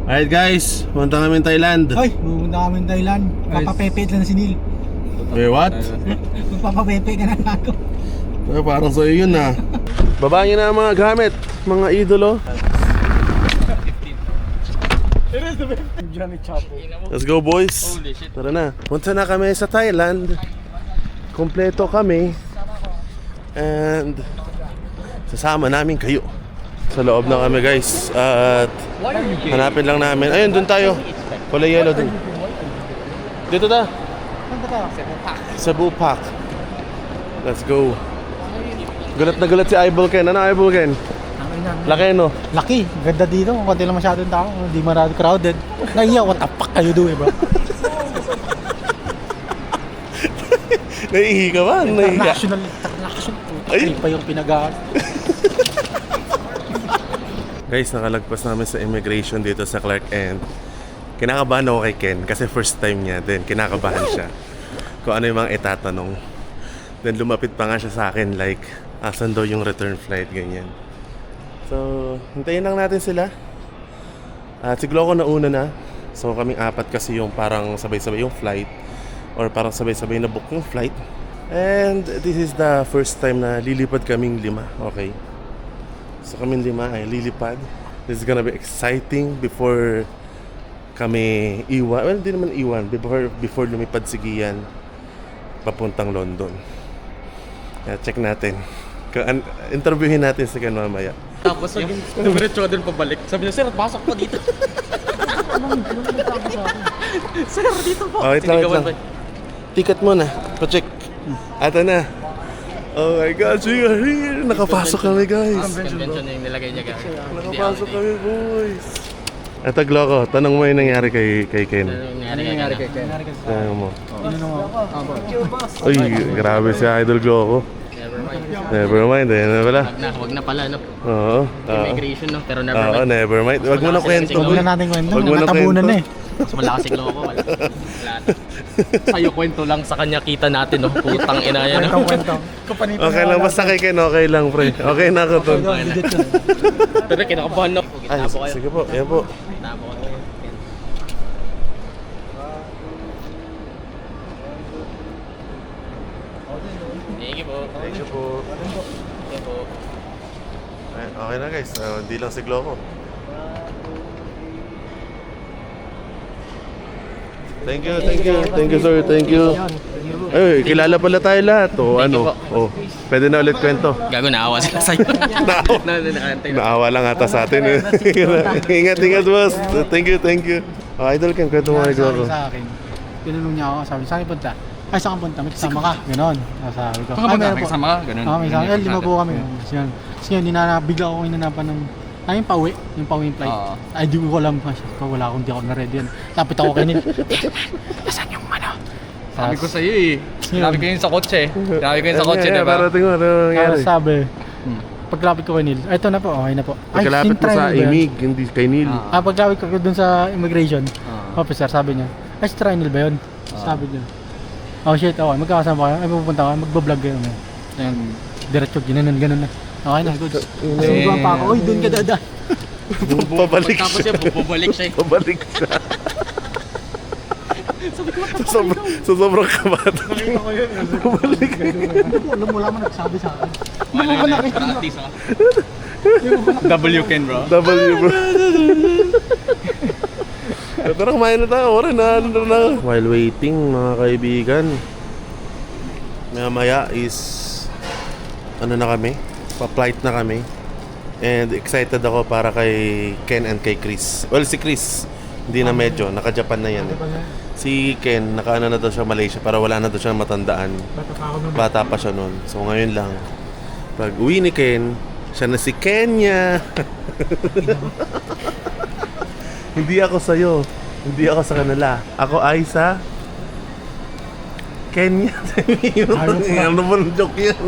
Alright guys, punta kami Thailand. Hoy, pupunta kami Thailand. Papapepe lang si Neil. Wait, what? Magpapapepe ka na ako. Parang sa'yo yun ah. Baba niyo na ang mga gamit, mga idolo. Let's go boys. Tara na. Punta na kami sa Thailand. Kompleto kami. And sasama namin kayo. Sa loob na kami guys. At hanapin lang namin. Ayun, dun tayo. Kulay yellow dun. Dito ta. Cebu Park. Let's go. Gulat na gulat si Eyeball Ken. Ano Eyeball Ken? Laki no? Laki, ganda dito. Kunti lang masyadong tao. Hindi marami crowded. Naiya, what the fuck are you doing, bro? Naihi ka ba? International. Ay! Ay pa yung pinagaan. Guys, nakalagpas namin sa immigration dito sa Clark and kinakabahan ako kay Ken kasi first time niya din. Kinakabahan siya kung ano yung mga itatanong. Then lumapit pa nga siya sa akin like asan daw yung return flight, ganyan. So, hintayin lang natin sila. At siguro ako nauna na. So kaming apat kasi yung parang sabay-sabay yung flight or parang sabay-sabay na book yung flight. And this is the first time na lilipad kaming 5. Okay. So kaming 5 ay lilipad. This is gonna be exciting before kami iwan. Well, hindi naman iwan. Before lumipad si Gian papuntang London. Kaya check natin. Interviewin natin si Ken mamaya. Tapos yung diretso din pabalik. Sabi niya, sir, pasok po dito. Sir, dito po. Oh, wait lang. Ticket mo na. Pa-check. Ata na. Oh my God, we are here. Nakapasok kami guys. Convention yung nilagay niya guys. Nakapasok kami boys. Eto Gloco, tanong mo yung nangyari kay Ken. Ano nangyari kay Ken? Tanong mo. Tinanong Uy, grabe si Idol Gloco. Never mind, eh. Wag na pala, no? Oo. Immigration, no? Pero never Oo, mind. never mind. Wag mo na kwento. Huwag na natin kwento. Wag mo na Natabunan kwento. na eh. Mas malakas si Gloco, wala. Sa'yo kwento lang, sa kanya kita natin, no? Putang ina yan, no? Kwento. Okay lang, basta kay Ken, okay lang, pre. Okay na ako to. Pero kinakabahan na. Ay, Gitna po kayo. sige po, yan po. Gitna po kayo. Thank you po. Thank you po. Thank you po. Ay, okay na guys, hindi lang si Gloco. Thank you, thank you. Thank you, sir. Thank you. Ay, kilala pala tayo lahat. O Thank you ano? po. O, pwede na ulit kwento. Gago, naawa sila sa'yo. Naawa. Nakantay na. Naawa lang ata sa atin. Ingat, ingat, boss. Thank you, thank you. Oh, Idol Ken, kwento mo kay Gloco. Sa akin. Tinanong niya ako, sabi, saan punta? Ay, saan ka punta? May kasama ka? Ganon. Sabi ko. Mga meron may po. kasama ka? Ganun. May kasama. Eh, 5 po kami. Kasi yun, bigla ako hinanapan ng yung pauwi, yung pauwi flight. Ay, di ko alam pa siya. Wala akong di ako na-ready yan. Lapit ako kay Neil. Asan yung ano? Sabi ko sa'yo eh. Sabi ko yun sa kotse. Sabi ko yun sa kotse, diba? Parating mo, ano nangyari? Sabi, paglapit ko kay Neil, ito na po, okay na po. Pagkalapit mo sa imig, hindi kay Neil. Paglapit ko dun sa immigration officer, sabi niya, ay, si Trinil ba yun? Sabi niya, oh shit, okay, magkakasama kayo, ay pupunta ka, magbablog kayo. Ayan, diretso, ginanon, ganun na. Okay na, goods. Nasubuan pa ako, uy, dun ka dada. Pabalik Tapos siya. siya, bubalik siya. Pabalik siya. Sa sobrang kabat. Pabalik. Alam mo lang mo nagsabi sa akin. Practice ah. W Ken bro. W bro. Tara, kumain na tayo. Oras na. While waiting, mga kaibigan, maya is ano na kami? Pa-flight na kami. And excited ako para kay Ken and kay Chris. Well, si Chris, hindi na medyo. Naka-Japan na yan eh. Si Ken, naka-ano na daw siya Malaysia para wala na daw siya matandaan. Bata pa siya nun. So ngayon lang, pag uwi ni Ken, siya na si Kenya. Hindi ako sa'yo. Hindi ako sa kanila. Ako ay sa Kenya. Ano ba ng joke yan?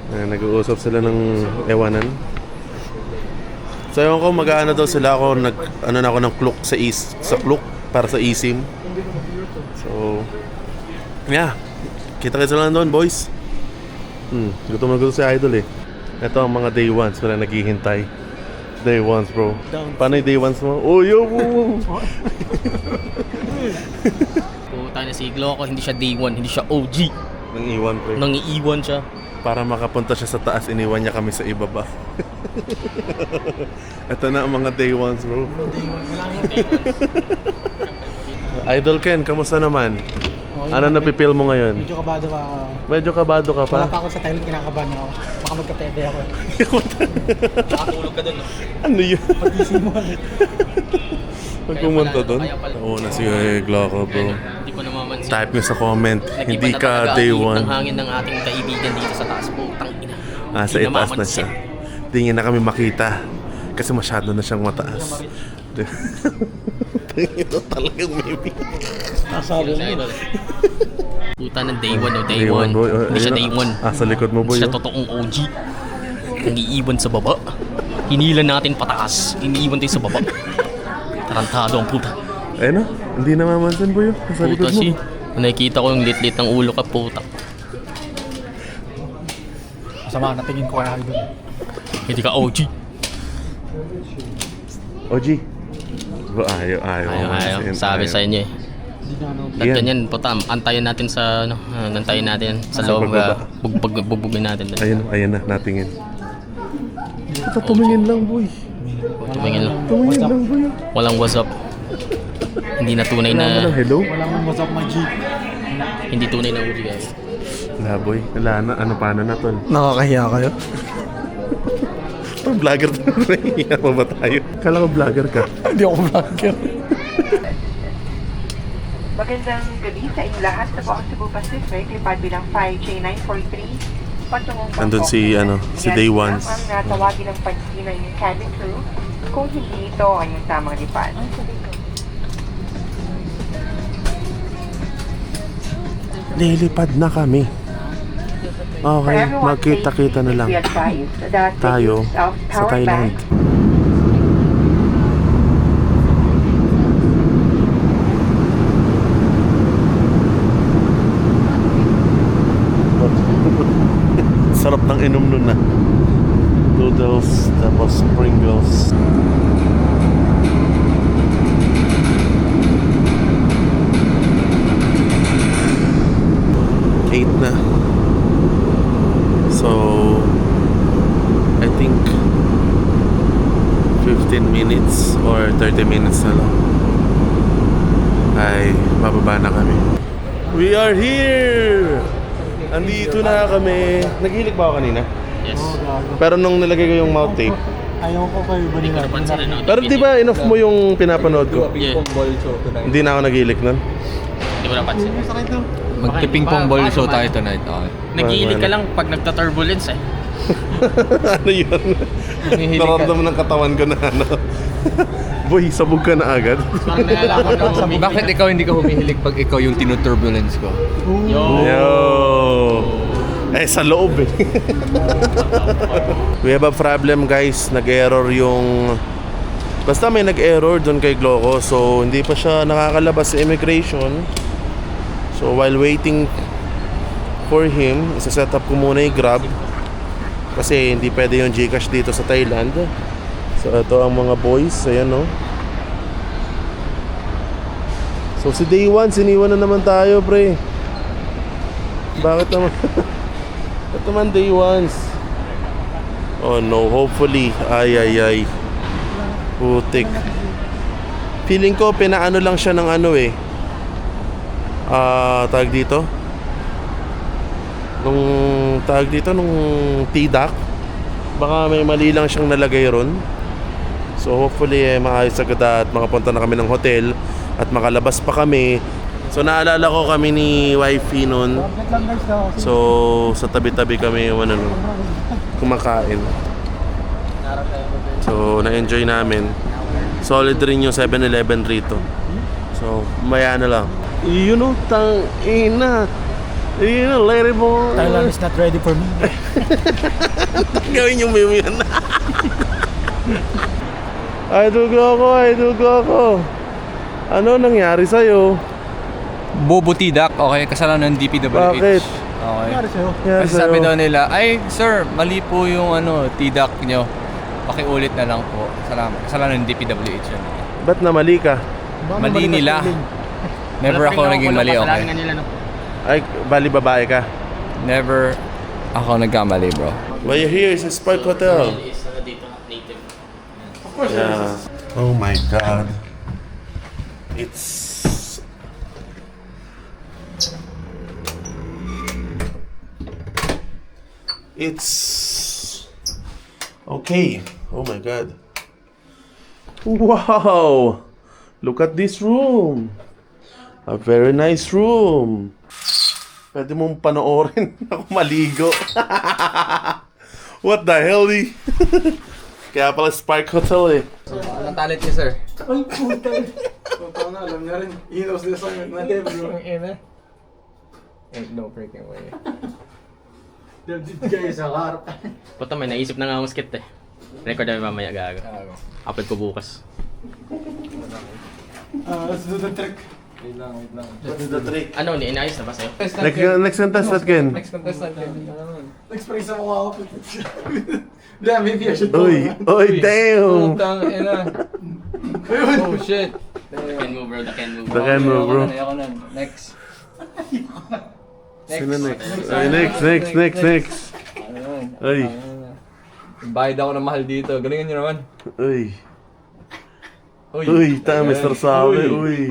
Nag-uusap sila ng ewanan. So ewan ko, mag-aano daw sila ako, ano na ako ng Klook sa Klook para sa eSIM. So, yeah. Kita-kita lang doon, boys. Gutom na gutom si Idol eh. Ito ang mga day ones, wala naghihintay. Day ones, bro. Down. Paano yung day ones mo? Oh, yo! Puta na si Gloco, hindi siya day 1, hindi siya OG. Nang iwan, pre. Nang iiwan siya. Para makapunta siya sa taas, iniwan niya kami sa ibaba. Ito na ang mga day ones, bro. Idol Ken, kamusta naman? Ano napipil mo ngayon? Medyo kabado pa ako. Medyo kabado ka Wala pa? pa ako sa Thailand, kinakabahan ako. Baka magkatebe ako. Nakatulog ka dun, no? Ano yun? Pagising mo. Pag pumunta doon? Kaya pala. Oo na si Gloco, bro. Hindi ko namamansin. Type nyo sa comment, hindi ka day one. Ng hangin ng ating kaibigan dito sa taas. Putang ina. Sa Hindi itaas na namamansin. siya. Hindi niya na kami makita. Kasi masyado na siyang mataas. Ito talagang maybe. Nasabi Sa mo. idol. Puta ng day 1 o day Day one, 1. boy. Hindi siya Ayun day na. 1. Sa likod mo, boy. Hindi siya oh. totoong OG. Kung iiwan sa baba, hinilan natin pataas. Iniiwan tayo sa baba. Tarantado ang puta. Ayun na. Hindi namamansin, boy. Sa Puta likod mo. si. Nakikita ko yung lit-lit ng ulo ka, puta. Masama, natingin ko kaya doon. Hindi ka OG. OG. Bro, ayaw. Ayaw. Sabi sa inyo eh. Hindi na ano. At Yan. ganyan, puta, antayin natin sa, ano, antayin natin sa Sa loob, pagbaba. bubugin natin doon. Ayun na, natingin. Ito, tumingin lang, boy. Tumingin lang. Tumingin lang, boy. Walang WhatsApp. Hindi na tunay Wala mo lang, na, hello? Wala mong WhatsApp my G. hindi tunay na OG guys. Wala, boy. Wala na. Ano, paano na, tol? Nakakahiya kayo? Oh, vlogger tayo. Nahihiya pa ba tayo? Kala ko vlogger ka. Hindi ako vlogger. Magandang gabi sa inyong lahat sa buong Cebu Pacific. Lipad bilang 5J943. Patungong Nandun Bangkok. si, ano, si Day Yan Ones. ang natawagin ng pansin ng inyong cabin crew kung hindi ito ang inyong tamang lipad. Lilipad na kami. For Okay, everyone's magkita-kita na safety, lang we advise that the tayo use of sa power Thailand. bank Sarap ng inom nun na. Noodles, tapos Pringles. Eight na. So, I think 15 minutes or 30 minutes na lang ay mababa na kami. We are here! Andito na kami. Naghilig ba ako kanina? Yes. Pero nung nilagay ko yung mouth tape. Ayaw ko kayo ba nila? Napansin na, no? Pero di ba enough mo yung pinapanood ko? Yeah. Hindi na ako nagilik nun. Hindi mo napansin. Magpiping pong ball show tayo tonight. Okay. Nag-iilig ka lang pag nagta-turbulence eh. Ano yun? Nararamdaman ng katawan ko na ano. Boy, sabog ka na agad. Parang nalalaman ka humihig. Bakit ikaw hindi ka humihilig pag ikaw yung tinuturbulence ko? Yo! Yo! Eh, sa loob eh. We have a problem guys. Nag-error yung... Basta may nag-error doon kay Gloco. So, hindi pa siya nakakalabas sa immigration. So, while waiting for him, isa-set up ko muna yung Grab. Kasi hindi pwede yung Gcash dito sa Thailand. So, ito ang mga boys. Ayan, no? So, si Day One, siniwan na naman tayo, pre. Bakit naman? Ito naman Day Ones. Oh no, hopefully. Ay. Putik. Feeling ko, pinaano lang siya ng ano eh. Tag dito. Nung TDAC. Baka may mali lang siyang nalagay ron. So hopefully maayos agad at makapunta na kami ng hotel at makalabas pa kami. So naalala ko kami ni wifey noon. Update lang guys daw. So sa tabi-tabi kami kumakain. So na-enjoy namin. Solid rin yung 7-Eleven rito. So maya na lang. Yun o, ina. Yun o, lady boy. Thailand is not ready for me. Gawin yung meme yun. Idol Gloco. Ano nangyari sa'yo? Bobo Tidak, okay, kasalanan ng DPWH. Bakit? Okay. Nangyari sa'yo? Nangyari Kasi sabi sa'yo? daw nila, ay sir, mali po yung TDAC nyo. pakiulit na lang po. Salamat. Kasalanan ng DPWH yan. Ba't na mali ka? Mali nila. Never ako naging mali, okay? Kasalanan nila, no? Ay, bali babae ka. Never ako nagkamali, bro. Why you're here is a Spark Hotel. Is dito, native. Yeah. Oh my God. It's... Okay. Oh my God. Wow! Look at this room. A very nice room. Pwede mong panoorin ako maligo. What the hell, eh? Kaya pala Spark Hotel, eh. Anong talent niyo, sir? Ay, puta. Puta na, alam niya rin. Ilaw sila sa natin, bro. Ain't no freaking way. Dito kayo sa harap. Puta, may naisip na nga akong skit eh. Record namin mamaya, gago. Upload ko bukas. Let's do the trick. Wait lang. What's the trick? Ano, inayos na ba sa'yo? Next contestant, Ken. Next contestant. Express sa mukha ko. Yeah, maybe I should go. Oy, damn! Putang ina. Oh shit. The Ken move, bro. The Ken move. The Ken move, bro. Ayoko na. Next. Sino next? Ay, next. Ay, Bayad ako ng mahal dito. Galingan nyo naman. uy. Uy, Mr. Sabi, uy.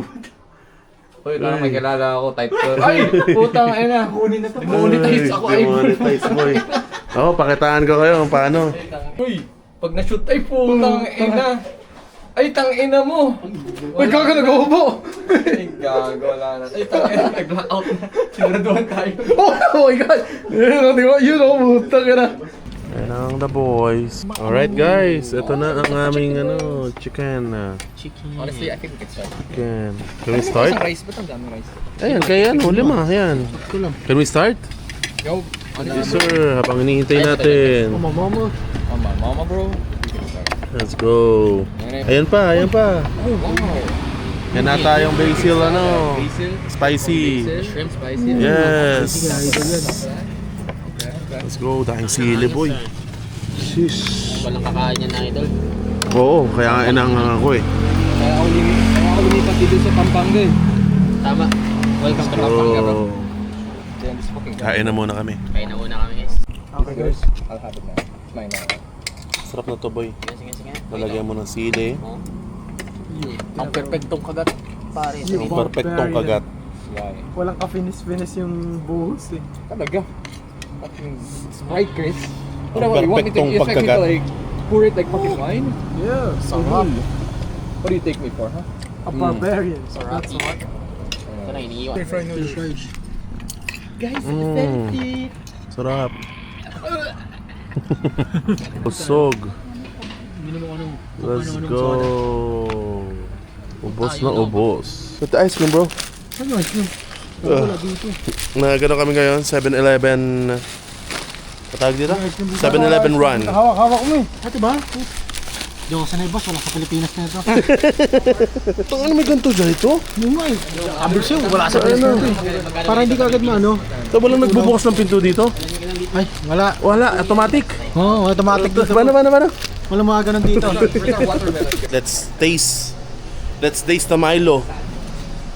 Uy, parang may kilala ako. Type ko. Ay! Putang ina. Kunin na to. Demonetize ako. Ay, Demonetize, boy. Ako, pakitaan ko kayo kung paano. Uy! Pag na-shoot, ay putang ina. Ay, tang ina mo. Uy, gago nag-uubo. Ay, gago, wala na. Ay, tang ina, nag-blackout na. Sinaraduhan tayo. Oh my God! Yun o, putang ina. Ayan ang the boys. Alright guys, ito na ang aming chicken. Honestly, I think we can start. Chicken. Can we start? Isang rice, ba't ang daming rice? Ayan, kaya lima. Ayan. Can we start? Go. Yes sir, habang hinihintay natin. Mama. Mama bro. Let's go. Ayan pa. Oh, wow. Yan nata yung basil Basil. spicy. Shrimp spicy. Yes. Let's go, dahil sili boy. Sheesh. Walang kakain yan na idol. Oo, kaya nga inangang ako eh. Kaya ako lumipat dito sa Pampanga eh. Tama. Welcome to So, Pampanga, bro. Damn, this fucking guy. kain na muna kami. Kain na muna kami, guys. Okay, guys. I'll have it now. It's mine now. Sarap na to boy. Sige. Lalagyan mo ng sili. Oh. Ang perfectong kagat, pare. Ang perfectong kagat. Why? Walang ka-finish in buhos eh. Talaga. Fucking Sprite, Chris. Ang You want me to perfectong expect me to pagkagat. like pour it like fucking wine? Yeah, Sarap. What do you take me for, huh? A barbarian. Sarap. Ito na, iniiwan. Fried noodles rice. Sarap. Busog. Let's go. Ubos na ubos. Ito ice cream bro. Ano ice cream? Wala dito. Nagano kami ngayon, 7-Eleven. Patawag dito? 7-Eleven run. Hawak mo eh. Ito ba? Di ako sanay boss, wala sa Pilipinas na ito. Itong ano may ganito dyan ito? Yung nga eh. Abis yun, wala sa Pilipinas na ito eh. Para hindi ka agad maano. Ito walang nagbubukas ng pinto dito? Ay, wala. Wala, automatic. Oo, automatic dito. Bano? Wala mga ganun dito. Let's taste the Milo.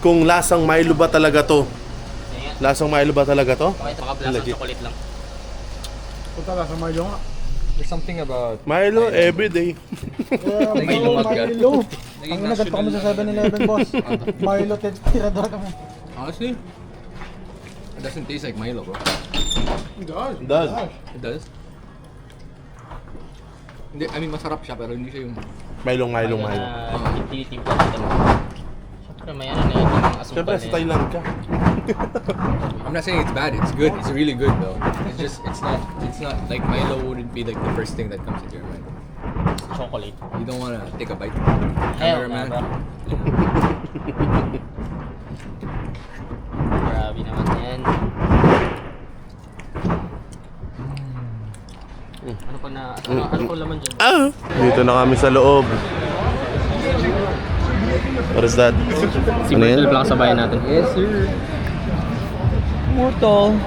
Kung lasang Milo ba talaga to? Lasang Milo ba talaga to? Pakita ka plasang chocolate lang. Punta ka sa Mario nga. There's something about... Milo everyday. Milo ka. Milo. Ang naganto kami sa 7-Eleven boss. Milo, tirador kami. Honestly, it doesn't taste like Milo, bro. Does. It does? Hindi, I mean, masarap siya pero hindi siya yung... Milo. Tinitimpla natin. Siyempre may ano na yun, yung asukal Siyempre sa Thailand ka. I'm not saying it's bad. It's good. It's really good though. It's just it's not like Milo wouldn't be like the first thing that comes into your mind. Chocolate. You don't wanna take a bite. Hell Cameraman. no, Grabe naman yan. Ano pa na, ano pa laman dyan? Dito na kami sa loob. What is that? Si Ano yan? Myrtle lang sa bayan natin. Yes, sir. Mortal.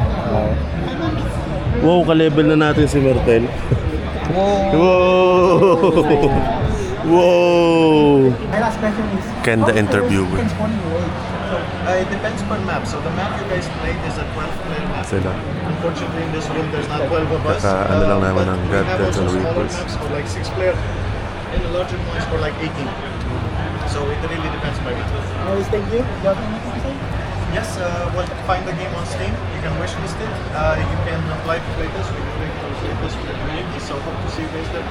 Wow, ka-level na natin si Myrtle. Whoa! Whoa! My last question is, Ken the interviewer. It depends per map. So the map you guys played is a 12-player map. Sila. Unfortunately, in this room, there's not 12 of us. Ano lang naman But ng we God, have Gods also and smaller Reapers. maps for like 6 players and the larger ones for like 18. So it really depends by map. Thank you. Do you have anything to say? Yes, well, find the game on Steam. You can wishlist it. You can apply to play this. We can play this with the community. So hope to see you guys there.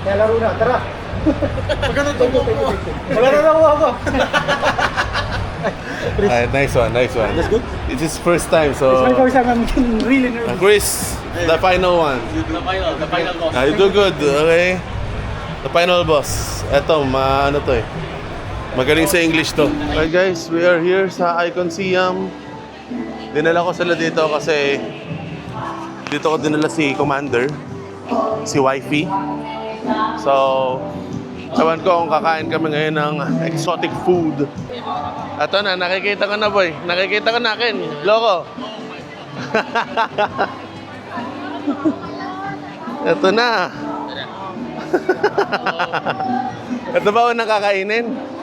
Kaya laro na, tara! Magkano ito mo? Wala na lang ako! Alright, nice one, nice one. That's good. It's his first time, so... It's my first time, I'm getting really nervous. Chris, the final one. The final boss. You do good, okay? The final boss. Eto, ano to eh. Magaling sa English to. Alright guys, we are here sa Icon Siam. Dinala ko sila dito kasi dito ko dinala si Commander, si Wifey. So, ewan ko kung kakain kami ngayon ng exotic food. Eto na, nakikita ko na boy. Nakikita ko na akin. Loko. Eto na. Ito ba unang kakainin?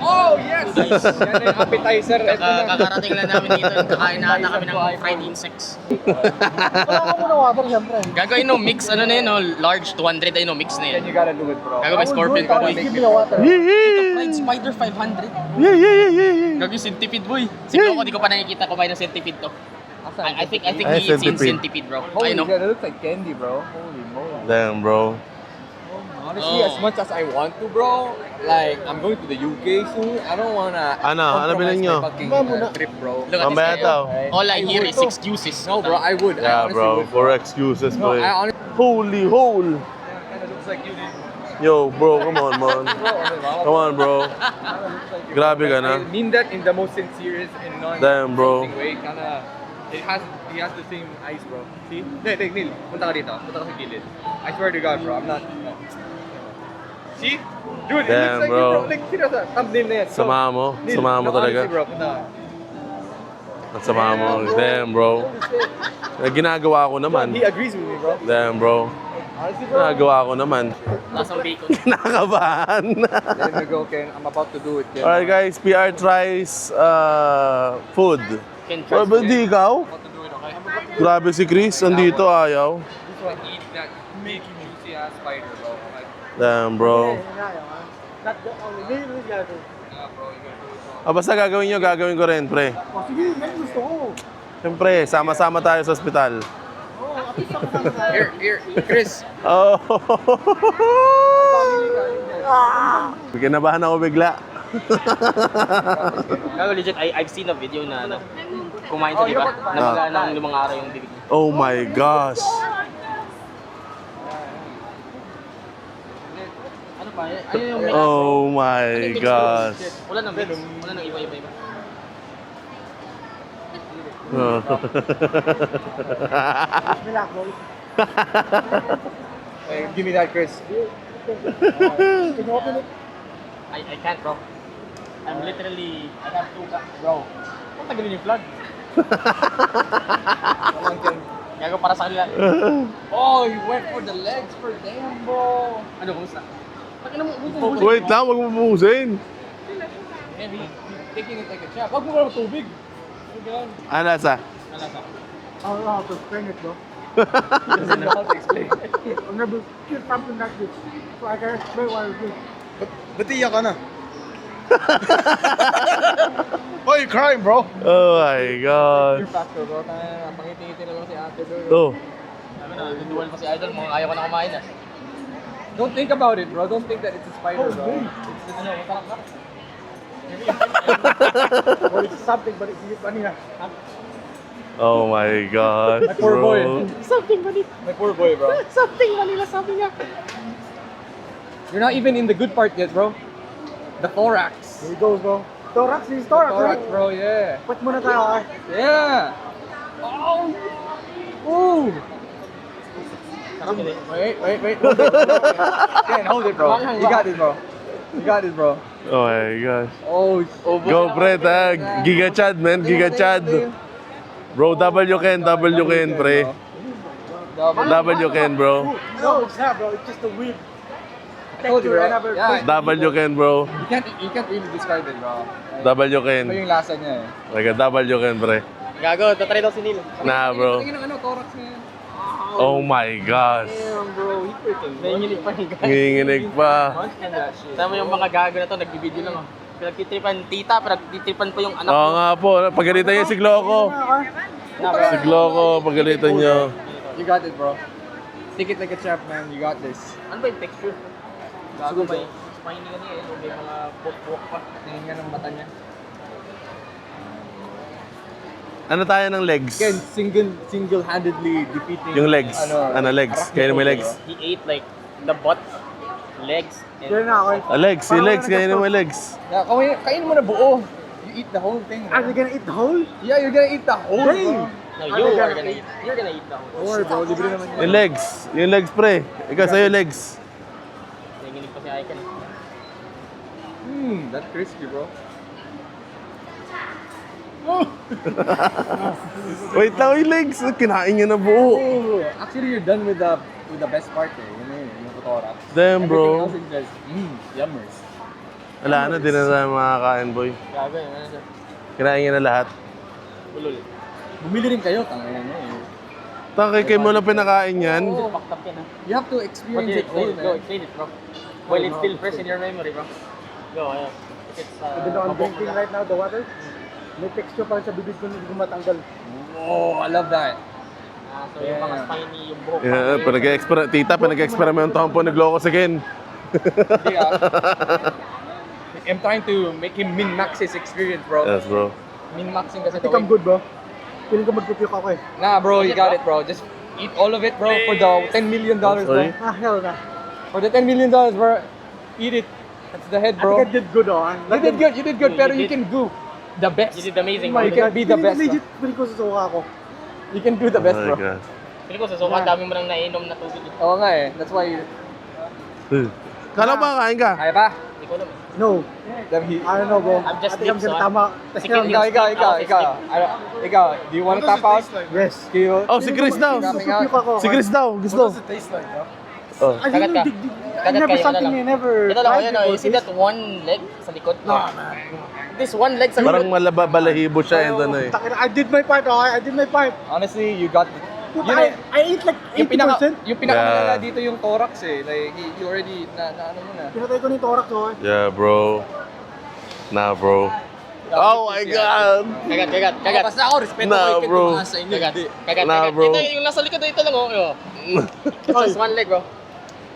Oh, yes! Yan yung appetizer. Ito na. Kakarating lang namin dito. Kakain na ata kami ng fried insects. Wala ka muna water, siyempre. Gagawin no, mix ano na yun, no? Large 200 ay no, mix na yun. You gotta do it, bro. Gagawin scorpion ka, boy. Give me a water. Fried spider 500. Gagawin centipede, boy. Si Loco, di ko pa nakikita kumain ng centipede to. I think Ay, he eats in centipede. centipede, bro. Holy I know. shit, it looks like candy, bro. Holy moly. Damn, bro. Honestly, Oh. as much as I want to, bro, like, I'm going to the UK soon. I don't wanna Ano bilhin compromise nyo? my fucking trip, bro. Look at Mamaya this guy. daw. All I hear is excuses. No, bro, I would. I Yeah, honestly bro. would, For excuses, No, bro. I honestly... Holy hole. Kinda looks like you, dude. Yo, bro, come on, man. Come on, bro. Grabe ka na. I mean that in the most sincerest and non Damn, bro. way. Kinda, he has the same eyes, bro. See? Neil, punta ka dito. Punta ka sa gilid. I swear to God, bro, I'm not... See? Dude, it Damn, looks like bro. you, bro. Like, seryoso, thumbnail na yan. So, Sama mo. Neil, Sama mo no, talaga. honestly, bro, punta ka. At sama mo. Damn, bro. Ginagawa ko naman. He agrees with me, bro. Damn, bro. Honestly, bro. Ginagawa ko naman. Lasang bacon. Kinakabahan. Let me go, Ken. I'm about to do it, Ken. Alright guys, PR tries food. Can try. Oh, ba't di ikaw? About to do it, okay? Grabe si Chris, andito ayaw. This one, eat that big juicy ass spider, bro. Like, Damn, bro. Not the only way we gotta do. yeah, bro, you gotta do it, bro. Basta gagawin nyo, gagawin ko rin, pre. Oh, sige, yan gusto ko. Siyempre, sama-sama tayo sa ospital. Here, Chris. Oh. Kinabahan ako bigla. Gago legit, I've seen a video na ano, kumain siya, di ba? Namaga ng 5 araw yung bibig niya. Oh my gosh. Ano pa? Ano yung mix? Oh my gosh. Wala nang mix. Wala nang iba-iba. Relax, bro. Hey, give me that, Chris. Can you open it? I can't, bro. I'm literally, I have 2 cups, bro. Ang tagalin yung plug. Come on, Ken. Gago para sa kanila. Oh, you went for the legs for damn, bro. Ano, kumusta? Pag mo, buto. Wait lang, wag mo buhusin. He's taking it like a champ. Wag mo naman tubig. Oh, God. Ano sa? Nalasa. I don't know how to explain it, bro. Doesn't know how to explain. I've never seen something like this. So I can explain why it's good. Ba't iyak ka na? Why you crying, bro? Oh my God. You're faster, bro. Pangiti-ngiti na lang si ate, bro. Oh. Sabi na, duduwal pa si Idol, mukhang ayaw ko na kumain ah. Don't think about it, bro. Don't think that it's a spider, bro. It's ano, masarap na. Well, it's something, but it's funny na. Oh my God. My poor boy. Something funny. My poor boy, bro. Something funny na sabi niya. You're not even in the good part yet, bro. The thorax. Here he goes, bro. Thorax, this is thorax, Thorax, right? bro, yeah. Put muna tayo, ah. Yeah. Oh. Ooh. Wait. Hold it. Ken, hold it, bro. You got this, bro. You got this, bro. Oh my gosh. Oh, Go, pre, ha? Giga Chad, man. Giga Chad. Bro, W Ken, pre. W Ken, bro. No, it's not, bro. It's just the weird I told you, bro. Yeah, W Ken, bro. you can't really describe it, bro. W Ken. Iba yung lasa niya eh. Like a W Ken, pre. Gago, tatry daw si Neil. Nah, bro. Tingin ng thorax niya. Oh my gosh. Bro, he freaking Nanginginig pa yung guy. Nginginig pa. Tama yung mga gago na to, nagbibideo lang oh. Pinagtitripan tita, pinagtitripan pa yung anak Oo ko. nga po, pagalitan niya si Gloco. Si Gloco, pagalitan niyo. You got it, bro. Stick it like a champ, man. You got this. Ano ba yung texture? Gago ba yung spiny ka niya eh, may mga pok-pok pa. Tingin nga ng mata niya. Ano tayo ng legs? Again, single-handedly defeating... Yung legs. Ano legs? Kaya may legs. He ate like the butt, legs, and... Diyan na ako. Legs, si legs, kaya may legs. Yeah, kainin mo na buo. You eat the whole thing. Are you gonna eat the whole? Yeah, you're gonna eat the whole thing. No, you're gonna eat the whole. Don't worry, bro. Libre naman Yung legs. Yung legs, pre. Ikaw sa'yo legs. Nanginginig pa si Icon. That's crispy, bro. Wait lang, yung legs. Kinain niya na buo. Oh, actually, you're done with the best part eh. Yun yung thorax. Damn, bro. Everything else is just, yummers. Wala na, di na tayo makakain, boy. Gago yun, ano siya? Kinain niya na lahat. Ulul. Bumili rin kayo, tangina nyo eh. Tangkay kayo mo lang pinakain yan. Oh, fucked up yan ha. You have to What experience did it explain all, it? Go, man. explain it, bro. While it's still fresh in your memory, bro. Go, ayan. It's, Even though I'm drinking right now, the water, may texture pa rin sa bibig ko, hindi ko matanggal. Oh, I love that. so yung mga spiny, yung buhok. Yeah, tita, pinag-experimentahan po nagloko si Ken. Hindi I'm trying to make him min-max his experience, bro. Yes, bro. Min-maxing kasi I think I'm good, bro. Feeling ko magpupuke ako eh. Nah, bro, you got it, bro. Just eat all of it, bro, for the $10 million, bro. Sorry? Ah, hell na. For the $10 million, bro. Eat it. That's the head, I bro. think I did good, oh. You did good, pero you can do the best. You did amazing. You can be the best, Legit, feeling ko susuka ako. You can do the best, Oh my bro. God. Feeling ko sa suka, dami mo nang nainom na tubig. Oo nga eh. That's why you... Kala ba kain ka? Kaya pa? Hindi ko alam eh. No, Then he... I don't know, bro. I'm just I think I'm deep, gonna so tama. Kasi Ken, Ikaw. Do you want to tap out? Yes. Oh, si Chris daw. Susupuke ako. Si Chris daw. Gusto. Oh. I Kagat ka. I never kayo, something ano I never Ito lang, tried yun, you see before. that one leg sa likod? No, this one leg sa Parang likod. balahibo siya and ano eh. I did my part, okay? I did my part. Honestly, you got... Puta, I ate like 80%. Yung pinakamalala Yeah. dito yung thorax eh. Like, you already... ano mo na. Pinatay ko ni thorax, okay? Yeah, bro. Nah, bro. Oh my God! Kagat. Basta ako, respeto Nah, ko bro. sa inyo. Kagat. Nah, bro. Ito, yung nasa likod ito lang, oh. It's just one leg, bro.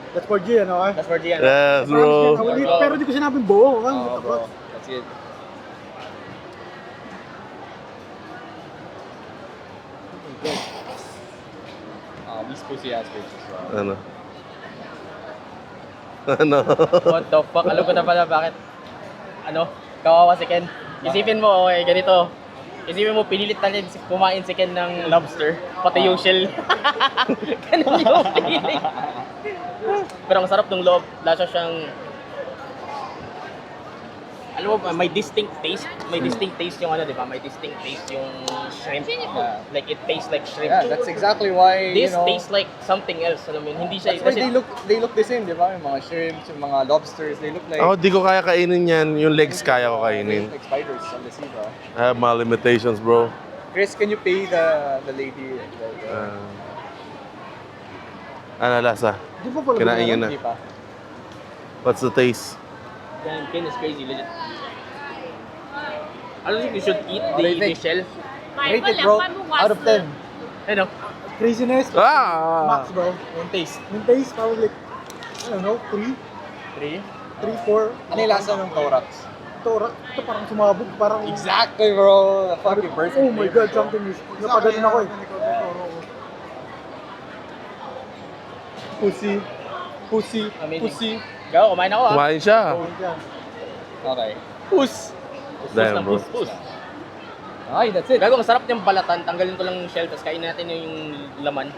That's for G, ano, okay? That's for Gian. Yes, bro. Pero di ko sinabing buo, okay? Oh, bro. That's it. These pussy ass bitches, bro. Ano? Ano? What the fuck? Alam ko na pala bakit. Ano? Kawawa si Ken. Isipin mo, okay, ganito. Isipin mo, pinilit na rin kumain si Ken ng lobster. Pati yung shell. Ganun yung feeling. Pero ang sarap ng loob. Lasa siyang... Alam mo ba, may distinct taste. May distinct taste yung ano, di ba? May distinct taste yung shrimp. Like, it tastes like shrimp. Yeah, that's exactly why, This you know... tastes like something else. Alam mo yun, hindi siya... That's why they look the same, di ba? Yung mga shrimps, yung mga lobsters, they look like... Ako di ko kaya kainin yan. Yung legs kaya ko kainin. Like spiders on the sea, bro. I have my limitations, bro. Chris, can you pay the lady? Ano lasa? Di ba pala Kinain niya na. Hindi pa. What's the taste? Damn, Ken is crazy, legit. I don't think you should eat do you the think? shell. Rate it, bro. Out of 10. Ano? Craziness, Ah! max, bro. Yung taste. Yung taste, probably, I don't know, 3, 3. 4. Ano yung lasa ng thorax? Thorax, ito parang sumabog, parang... Exactly, bro. The fucking birth. Oh my God, something is... Napagaling ako eh. Pussy. Amazing. Go, kumain ako ah. Kumain siya. Okay. Pus! Damn, bro. Pus. Ay, that's it. Gago, ang sarap niyang balatan. Tanggalin ko lang yung shell, tapos kainin natin yung laman.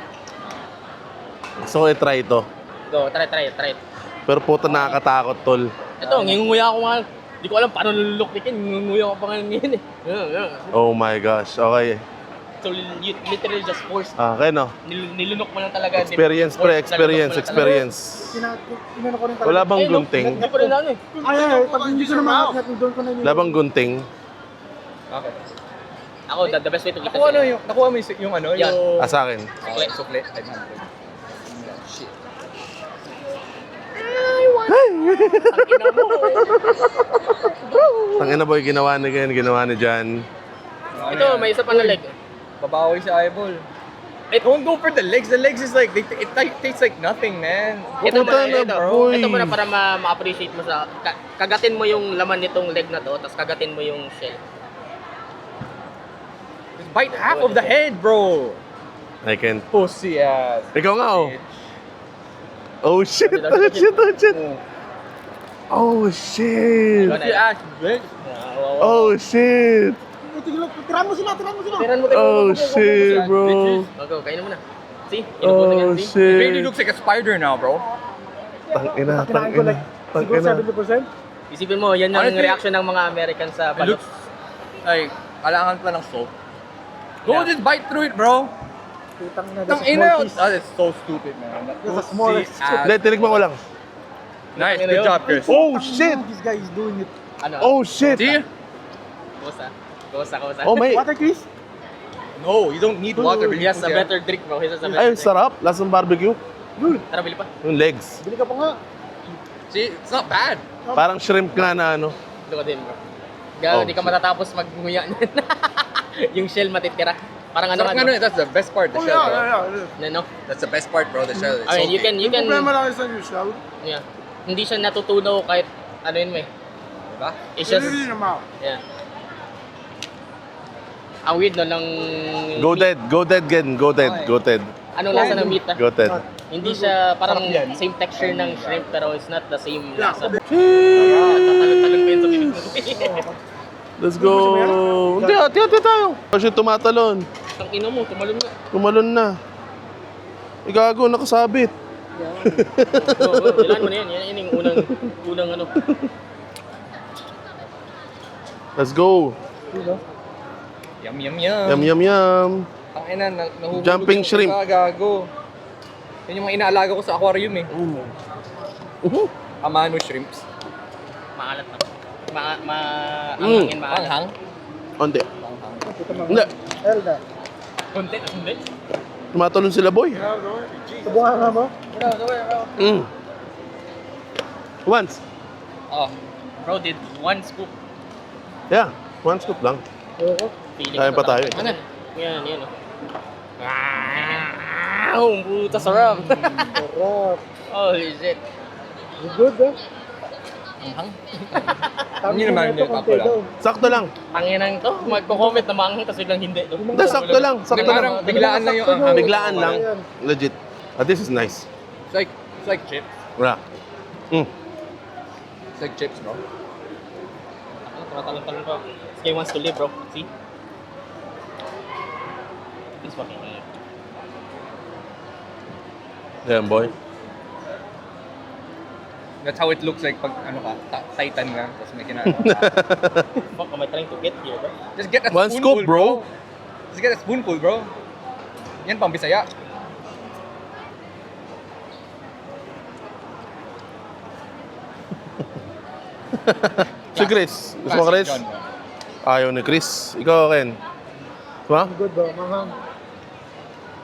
So, i-try ito. Go, try it. Pero puta nakakatakot, tol. Ito, ngingunguya ako nga. Hindi ko alam paano nalulok ni Ken. Ngingunguya ko pa nga ngayon eh. Oh my gosh. Okay. So you literally just forced. Okay, no? Nilunok mo lang talaga. Experience, pre. Experience, experience. Inano ko rin talaga. Wala bang gunting? Hindi pa rin ano eh. Ay, pag hindi ko na makakit, doon ko na Wala bang gunting? Okay. Ako, the best way to kita Nakuha mo yung ano, Yan. yung... Ah, sa akin. Sukle. 500. Shit. Tangina boy, ginawa ni Ken, ginawa ni Jan. Ito, may isa pa na leg. Babawi si Eyeball. Don't go for the legs. The legs is like, it tastes like nothing, man. Ito Puta na, boy. ito muna para ma-appreciate mo sa kagatin mo yung laman nitong leg na to, tapos kagatin mo yung shell. Just bite half of the head, bro. I can. Pussy ass. Ikaw nga, oh. Oh shit, oh shit, oh shit. Oh shit. Pussy ass, bitch. Oh shit. Tiran mo sila. Tiran mo Oh shit, bro. Go, kainin mo na. See? Oh It really shit. looks like a spider now, bro. Tangina, Kinain ko tangina. siguro Tangina. 70%. Isipin mo, yan ang Honestly, reaction ng mga American sa It balot. looks like, kailangan pa ng salt. Go Yeah. just bite through it, bro. Putang ina, Tang ina. That is so stupid, man. That That's a pussy smallest ass. Hindi, tinikman ko lang. Nice, good job, Chris. Oh shit. This guy is doing it. Ano? Oh shit. See? Kosa. Oh may. Water, Chris? No, you don't need water. He has a better drink, bro. He has a better Ay, drink. sarap. Lasang barbecue. Tara, bili pa. Yung legs. Bili ka pa nga. See, it's not bad. Parang shrimp nga na ano. Ito ka din, bro. Gano'n, Oh, di ka shit. matatapos magnguya niyan. Yung shell matitira. Parang ano Sarap ka, nga nun, that's the best part, the shell, bro. no? That's the best part, bro, the shell. It's I mean, salty. you can, lang sa yung shell. yeah. Hindi siya natutunaw kahit ano yun mo eh. Diba? It's just, naman. yeah. Ang weird no, ng... Go dead. Go dead, Gen. Go dead. Go dead. Anong lasa ng meat ah? Go dead. Hindi siya parang same texture ng shrimp pero it's not the same lasa. Tatalon-talon ko yun sa bibig mo. Let's go. Hindi, hati-hati tayo. Kasi tumatalon. Ang ino mo, tumalon nga. Tumalon na. Igago, nakasabit. Ilan mo na yan. Yan yung unang ano. Let's go. Yum, yum, Yum, yum, yum. Ang ina, nahuhulog Jumping yung shrimp. Gago. Yan yung mga inaalaga ko sa aquarium eh. Amano shrimps. Maalat na. Maangin, maalat. Manghang. Onti. Hindi. Elda. Kunti, hindi. Tumatalon sila, boy. Subukan nga mo? Mm. Once. Oh. Bro, did one scoop. Yeah. One scoop lang. Feeling Kain pa tayo. Ano? Yan. Wow, puta sarap. Sarap. Holy shit. Good, ah. Anghang. Hindi naman ito, hindi, konti pako lang. daw. Sakto lang. Tanginang to. Magko-comment na maanghang tapos biglang hindi. No? Hindi, sakto lang. Sakto Parang lang. biglaan lang yung anghang. Biglaan lang. Legit. This is nice. It's like chips. Wala. Mm. It's like chips, bro. Tumatalon-talon pa. This guy wants to live, bro. See? This fucking guy. Ayan, boy. That's how it looks like pag ano ka, titan ka, tapos may kinakain ka. Fuck, am I trying to get here, bro? Just get a One spoonful, scoop, bro. Just get a spoonful, bro. Yan pang Bisaya. Si Chris. Gusto mo, Chris? Classic John, bro. Ayaw ni Chris. Ikaw, Ken. Diba? Good ba? Manghang.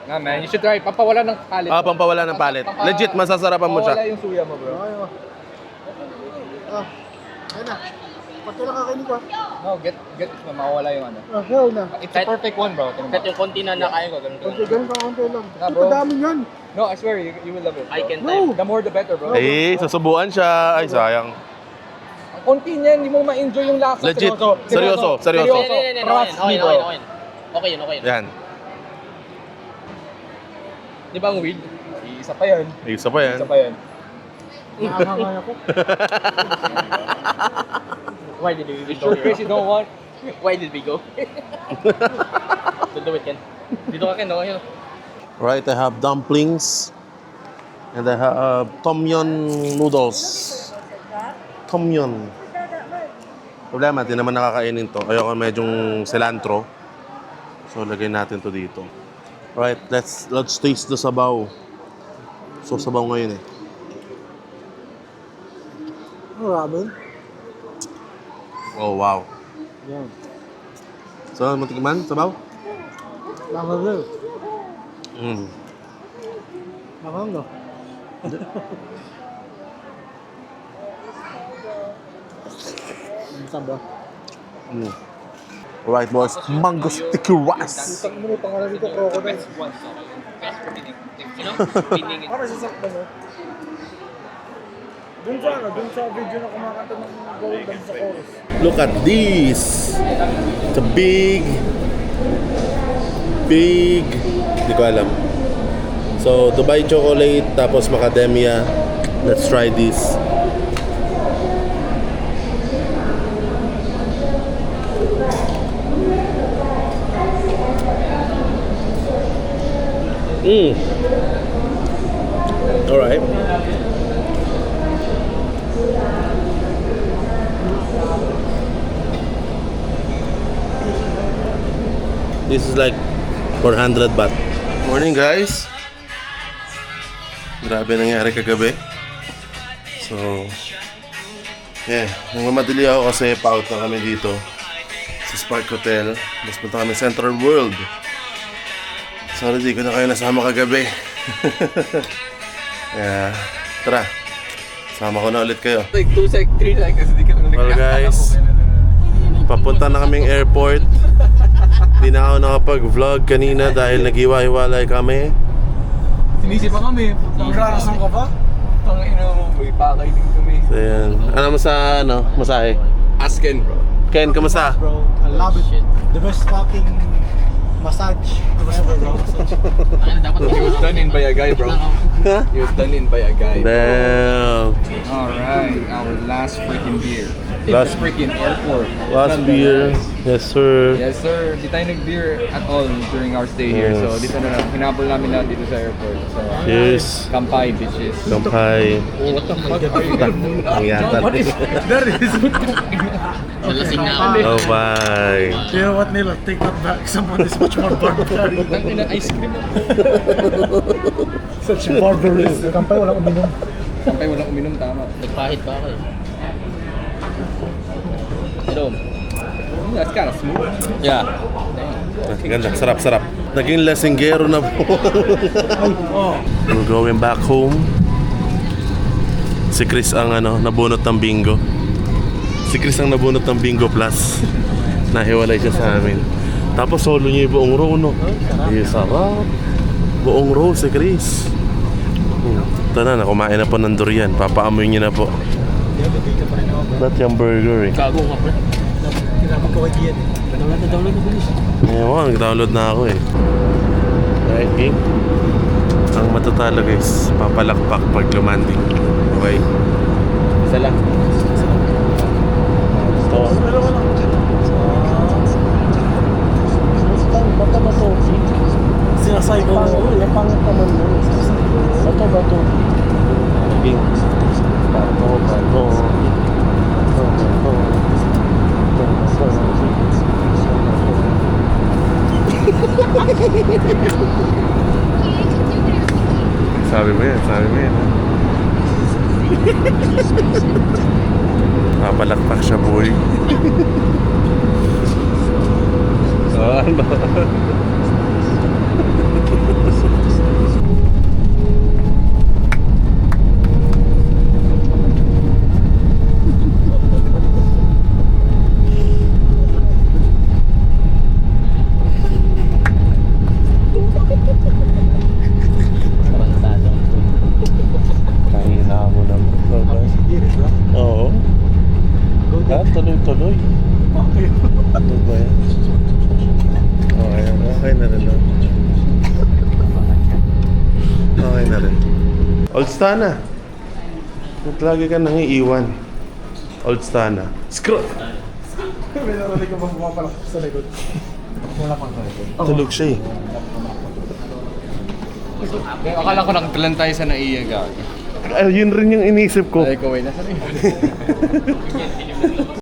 Nga man, you should try. Pampawala ng palit. Ah, pampawala ng palit. Legit, masasarapan mo Pampawala siya. yung suya mo, bro. Ayun. Ayun na. Pati lang kakainin ko. No, get, mawawala yung ano. Hell na. It's a perfect one, bro. Tingnan mo. Kahit yung konti na nakain ko, ganun Konti, ganun ka, konti lang. Ah, Ito, bro. dami yan. No, I swear, you will love it. I can No. type. The more the better, bro. Eh, sasubuan siya. Ay, sayang. Ang konti niyan, hindi mo ma-enjoy yung lasa. Legit. Seryoso. Hindi. Trust me, Okay bro. yun. Okay yun. Yan. Di ba ang weird? Isa pa yan. Isa pa yan. Isa pa yan. Nakakangay ako. Why did we You go sure, here? Chris, you don't want? Why did we go? So do it, Ken. Dito ka, Ken. Okay. Right, I have dumplings. And I have tom yum noodles. Tom yum. Problema, di naman nakakainin to. Ayoko medyong cilantro. So, So, lagay natin to dito. Alright, let's taste the sabaw. So, sabaw ngayon eh. Ramen. Oh, wow. Yan. So, matikman, sabaw? Laman Mm. no? Sabaw. Mm. Alright, boys. Mango sticky rice. Ano yung pangalan dito? Crocodile. Para sa sakto mo. Dun sa video na kumakanta ng Golden sa chorus. Look at this. It's a big, hindi ko alam. So, Dubai chocolate, tapos macadamia. Let's try this. Alright. This is like 400 baht. Morning guys. Grabe nangyari kagabi. So, yeah. Nagmamadali ako kasi pa-out na kami dito sa Spark Hotel. Tapos punta kami Central World. Sorry, di ko na kayo nasama kagabi. Yeah. Tara. Sama ko na ulit kayo. Like 2 sec, 3 seconds, hindi ka na Well guys, papunta na kaming airport. Di na ako nakapag-vlog kanina dahil naghiwa-hiwalay kami. Sinisi pa kami. Nagrarasan ka ba? Tangina mo, may pakay din kami. So yan. Ano mo sa masahe? Ask Ken, bro. Ken, kamusta? Bro, I love it. The best fucking massage ever, bro. He was done in by a guy, bro. He was done in by a guy. Damn. Alright, our last freaking beer. Last- freaking airport. Last beer. Yes, sir. Yes sir, di tayo nag-beer at all during our stay here. So Yes. dito na lang, hinabol namin lahat dito sa airport. So, Cheers. kampay bitches. Kampay. Ang yata. Nalasing na ako. Oh, bye. You know what, Nilo? Take that back. Someone is much more barbaric. Tangina ice cream. Such barbarous. Kampay, walang uminom. Kampay walang uminom, tama. Nagpahit pa ako eh. Hello. That's kind of smooth. Yeah. Ganda. Sarap, sarap. Naging lasinggero na po. We're going back home. Si Chris ang nabunot ng bingo. Si Chris ang nabunot ng bingo plus. Nahiwalay siya sa amin. Tapos solo niya yung buong row, no? Ay, sarap. Buong row si Chris. Ito na, kumain na po ng durian. Papaamoy niya na po. Ba't yung burger eh? Gago nga pre. Kailangan ko kay Kian eh. Download na bilis. Ewan, nag-download na ako eh. Right, game? Ang matatalo guys, papalakpak pag lumanding. Okay? Isa lang. Ito. Bato ba to? Sinasay ko. Yung pangit naman mo. Bato ba to? Game. Bato. Sabi mo yan. Papalakpak siya, boy. Ano? Kahina mo naman. Oo. Tuloy-tuloy. Ano ba yan? Okay na rin. Okay na rin. Oldstana. Ba't lagi ka nang iiwan? Oldstana. Screw! May narinig ko ba pumapalak sa likod? Wala pang sa likod. Tulog siya eh. Akala ko nakatalan tayo sa naiya gag. Yun rin yung inisip ko. Ay, ikaw ay nasa